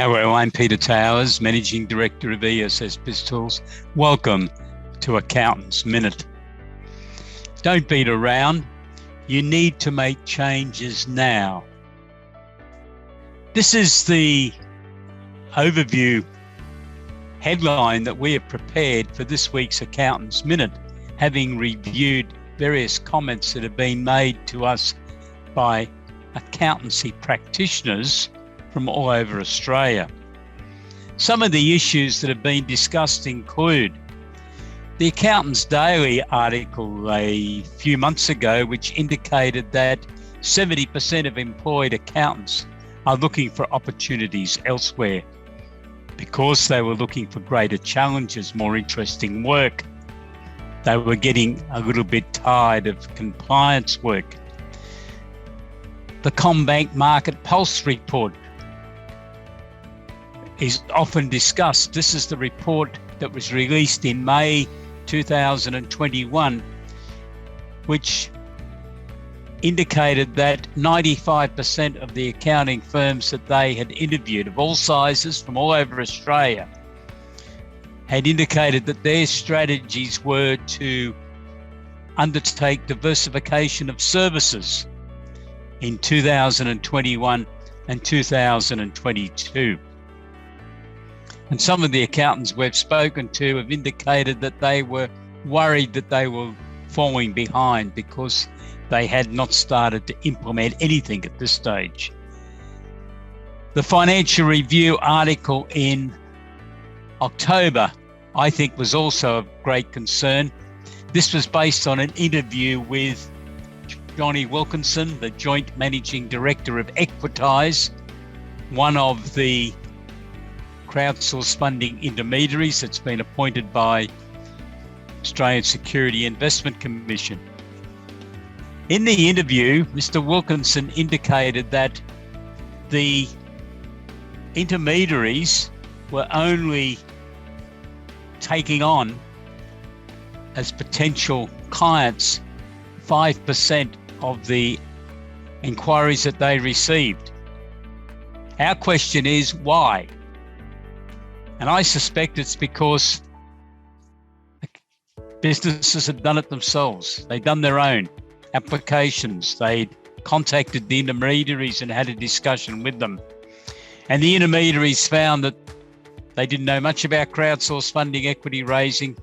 Hello, I'm Peter Towers, Managing Director of ESS BIZTOOLS. Welcome to Accountants Minute. Don't beat around. You need to make changes now. This is the overview headline that we have prepared for this week's Accountants Minute, having reviewed various comments that have been made to us by accountancy practitioners from all over Australia. Some of the issues that have been discussed include the Accountants Daily article a few months ago, which indicated that 70% of employed accountants are looking for opportunities elsewhere because they were looking for greater challenges, more interesting work. They were getting a little bit tired of compliance work. The CommBank Market Pulse report is often discussed. This is the report that was released in May 2021, which indicated that 95% of the accounting firms that they had interviewed of all sizes from all over Australia had indicated that their strategies were to undertake diversification of services in 2021 and 2022. And some of the accountants we've spoken to have indicated that they were worried that they were falling behind because they had not started to implement anything at this stage. The Financial Review article in October, I think, was also of great concern. This was based on an interview with Johnny Wilkinson, the Joint Managing Director of Equitise, one of the crowdsource funding intermediaries that's been appointed by Australian Security Investment Commission. In the interview, Mr. Wilkinson indicated that the intermediaries were only taking on as potential clients 5% of the inquiries that they received. Our question is why? And I suspect it's because businesses have done it themselves. They've done their own applications. They contacted the intermediaries and had a discussion with them. And the intermediaries found that they didn't know much about crowdsource funding, equity raising,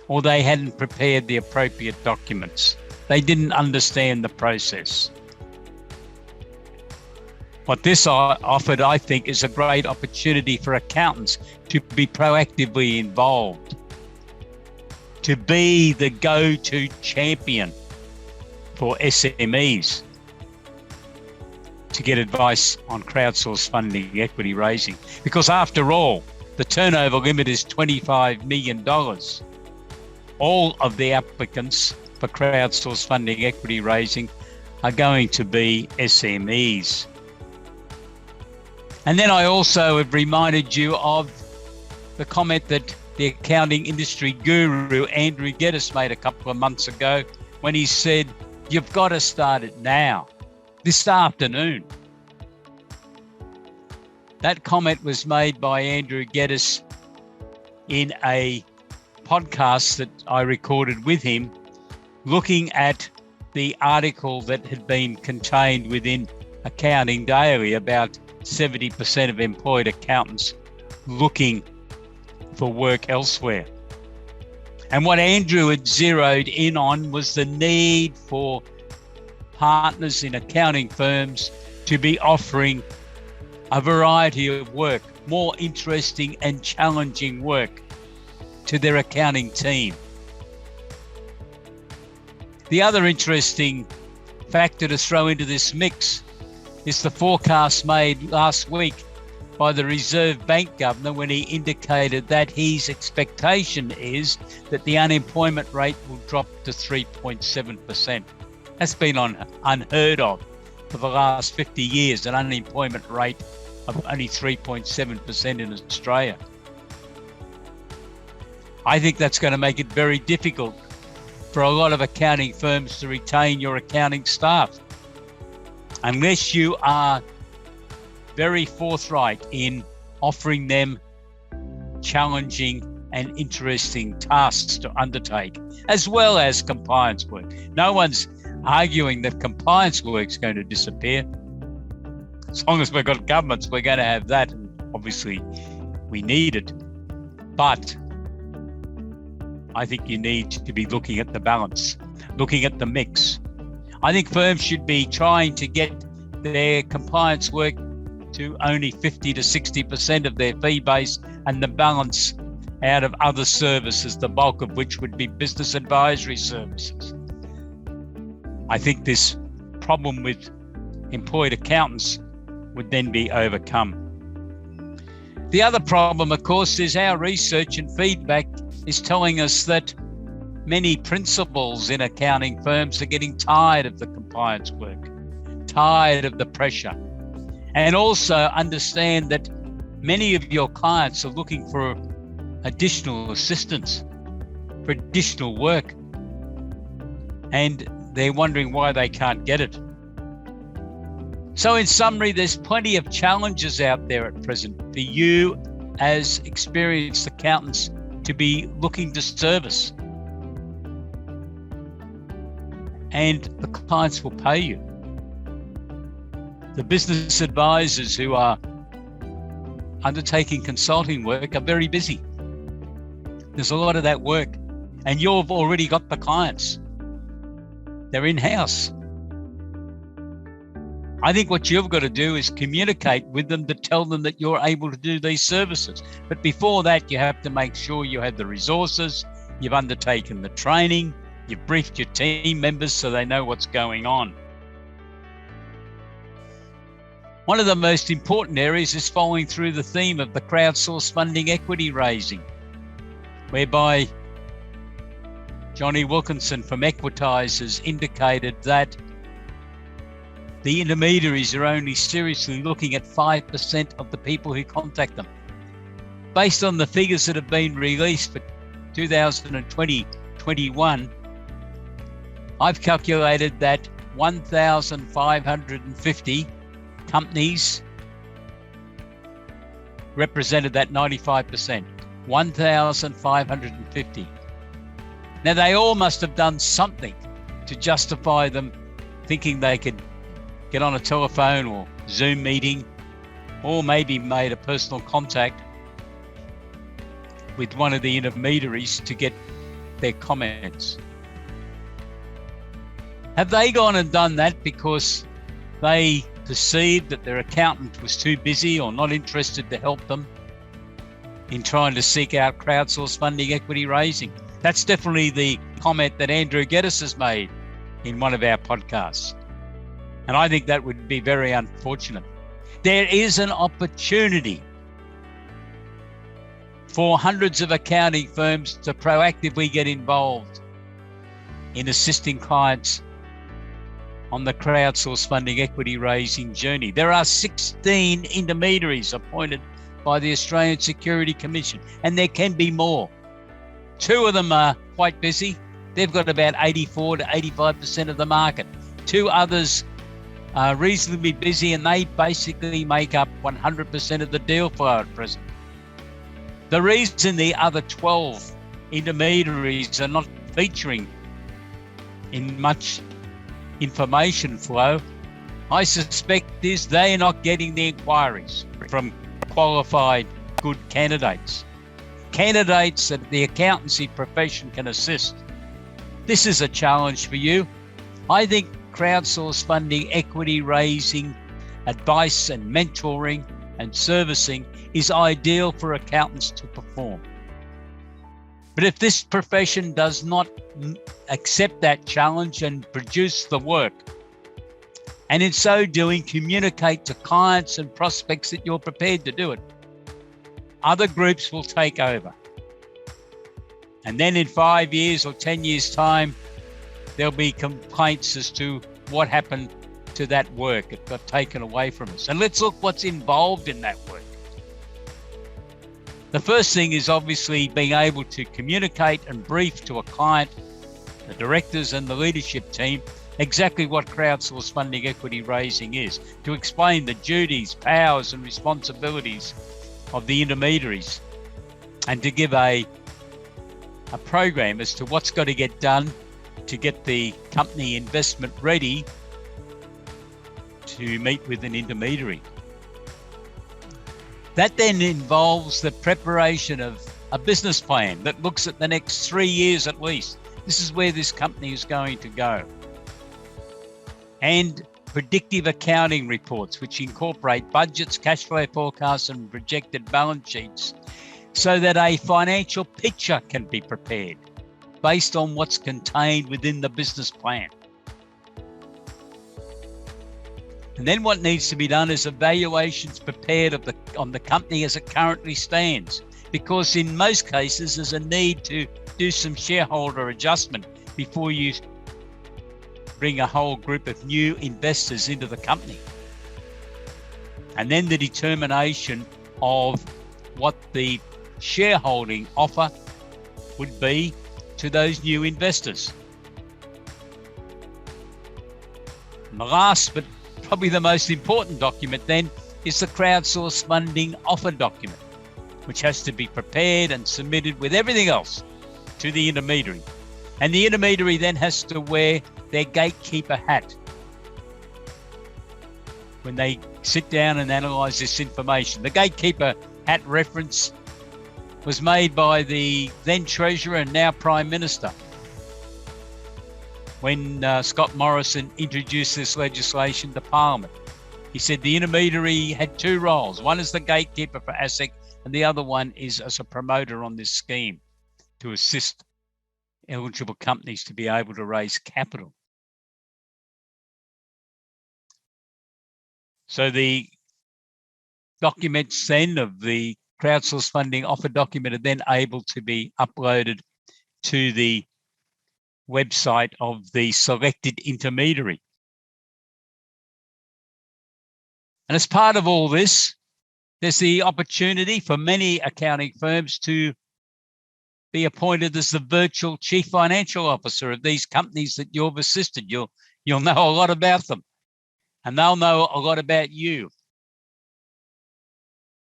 or they hadn't prepared the appropriate documents. They didn't understand the process. What this offered, I think, is a great opportunity for accountants to be proactively involved, to be the go-to champion for SMEs, to get advice on crowdsource funding, equity raising. Because after all, the turnover limit is $25 million. All of the applicants for crowdsource funding, equity raising are going to be SMEs. And then I also have reminded you of the comment that the accounting industry guru, Andrew Geddes, made a couple of months ago when he said, you've got to start it now, this afternoon. That comment was made by Andrew Geddes in a podcast that I recorded with him, looking at the article that had been contained within Accounting Daily about 70% of employed accountants looking for work elsewhere. And what Andrew had zeroed in on was the need for partners in accounting firms to be offering a variety of work, more interesting and challenging work to their accounting team. The other interesting factor to throw into this mix is the forecast made last week by the Reserve Bank Governor when he indicated that his expectation is that the unemployment rate will drop to 3.7%. That's been unheard of for the last 50 years, an unemployment rate of only 3.7% in Australia. I think that's going to make it very difficult for a lot of accounting firms to retain your accounting staff, unless you are very forthright in offering them challenging and interesting tasks to undertake, as well as compliance work. No one's arguing that compliance work is going to disappear. As long as we've got governments, we're going to have that. And obviously, we need it. But I think you need to be looking at the balance, looking at the mix. I think firms should be trying to get their compliance work to only 50 to 60% of their fee base, and the balance out of other services, the bulk of which would be business advisory services. I think this problem with employed accountants would then be overcome. The other problem, of course, is our research and feedback is telling us that many principals in accounting firms are getting tired of the compliance work, tired of the pressure, and also understand that many of your clients are looking for additional assistance, for additional work, and they're wondering why they can't get it. So in summary, there's plenty of challenges out there at present for you as experienced accountants to be looking to service. And the clients will pay you. The business advisors who are undertaking consulting work are very busy. There's a lot of that work, and you've already got the clients. They're in-house. I think what you've got to do is communicate with them to tell them that you're able to do these services. But before that, you have to make sure you have the resources, you've undertaken the training, you've briefed your team members so they know what's going on. One of the most important areas is following through the theme of the crowdsourced funding equity raising, whereby Johnny Wilkinson from Equitise has indicated that the intermediaries are only seriously looking at 5% of the people who contact them. Based on the figures that have been released for 2020-21, I've calculated that 1,550 companies represented that 95%, 1,550. Now, they all must have done something to justify them thinking they could get on a telephone or Zoom meeting, or maybe made a personal contact with one of the intermediaries to get their comments. Have they gone and done that because they perceived that their accountant was too busy or not interested to help them in trying to seek out crowdsourced funding equity raising? That's definitely the comment that Andrew Geddes has made in one of our podcasts. And I think that would be very unfortunate. There is an opportunity for hundreds of accounting firms to proactively get involved in assisting clients on the crowdsourced funding equity raising journey. There are 16 intermediaries appointed by the Australian Security Commission, and there can be more. 2 of them are quite busy. They've got about 84 to 85% of the market. 2 others are reasonably busy, and they basically make up 100% of the deal flow at present. The reason the other 12 intermediaries are not featuring in much information flow, I suspect is they're not getting the inquiries from qualified good candidates that the accountancy profession can assist. This is a challenge for you. I think crowdsourced funding equity raising advice and mentoring and servicing is ideal for accountants to perform. But if this profession does not accept that challenge and produce the work, and in so doing communicate to clients and prospects that you're prepared to do it, other groups will take over. And then in 5 years or 10 years' time, there'll be complaints as to what happened to that work. It got taken away from us. And let's look what's involved in that work. The first thing is obviously being able to communicate and brief to a client, the directors and the leadership team, exactly what crowdsourced funding equity raising is, to explain the duties, powers and responsibilities of the intermediaries, and to give a program as to what's got to get done to get the company investment ready to meet with an intermediary. That then involves the preparation of a business plan that looks at the next 3 years at least. This is where this company is going to go. And predictive accounting reports, which incorporate budgets, cash flow forecasts, and projected balance sheets, so that a financial picture can be prepared based on what's contained within the business plan. And then what needs to be done is evaluations prepared on the company as it currently stands, because in most cases there's a need to do some shareholder adjustment before you bring a whole group of new investors into the company. And then the determination of what the shareholding offer would be to those new investors. And the last, but probably the most important document then, is the crowdsourced funding offer document, which has to be prepared and submitted with everything else to the intermediary. And the intermediary then has to wear their gatekeeper hat when they sit down and analyse this information. The gatekeeper hat reference was made by the then Treasurer and now Prime Minister when Scott Morrison introduced this legislation to Parliament. He said the intermediary had two roles. One is the gatekeeper for ASIC, and the other one is as a promoter on this scheme to assist eligible companies to be able to raise capital. So the documents then of the crowdsourced funding offer document are then able to be uploaded to the website of the selected intermediary. And as part of all this, there's the opportunity for many accounting firms to be appointed as the virtual chief financial officer of these companies that you've assisted. You'll know a lot about them, and they'll know a lot about you.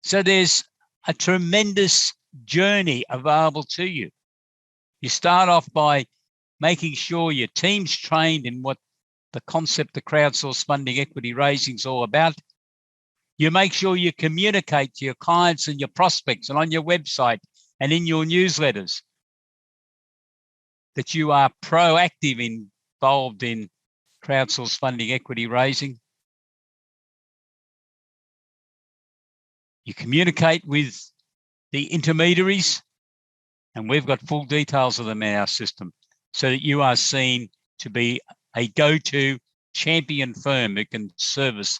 So there's a tremendous journey available to you. You start off by making sure your team's trained in what the concept of crowdsourced funding equity raising is all about. You make sure you communicate to your clients and your prospects and on your website and in your newsletters that you are proactive involved in crowdsourced funding equity raising. You communicate with the intermediaries, and we've got full details of them in our system, so that you are seen to be a go-to champion firm that can service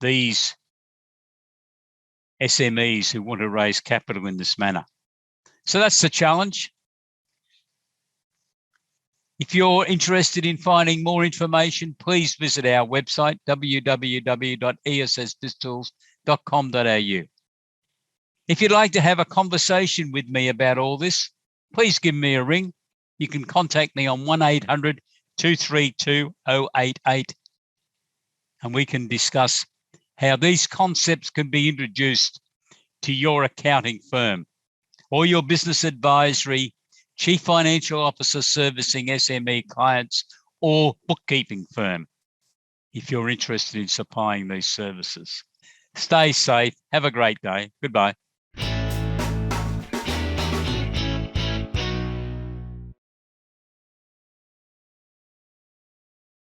these SMEs who want to raise capital in this manner. So that's the challenge. If you're interested in finding more information, please visit our website, www.essbiztools.com.au. If you'd like to have a conversation with me about all this, please give me a ring. You can contact me on 1-800-232-088, and we can discuss how these concepts can be introduced to your accounting firm or your business advisory, chief financial officer servicing SME clients, or bookkeeping firm, if you're interested in supplying these services. Stay safe. Have a great day. Goodbye.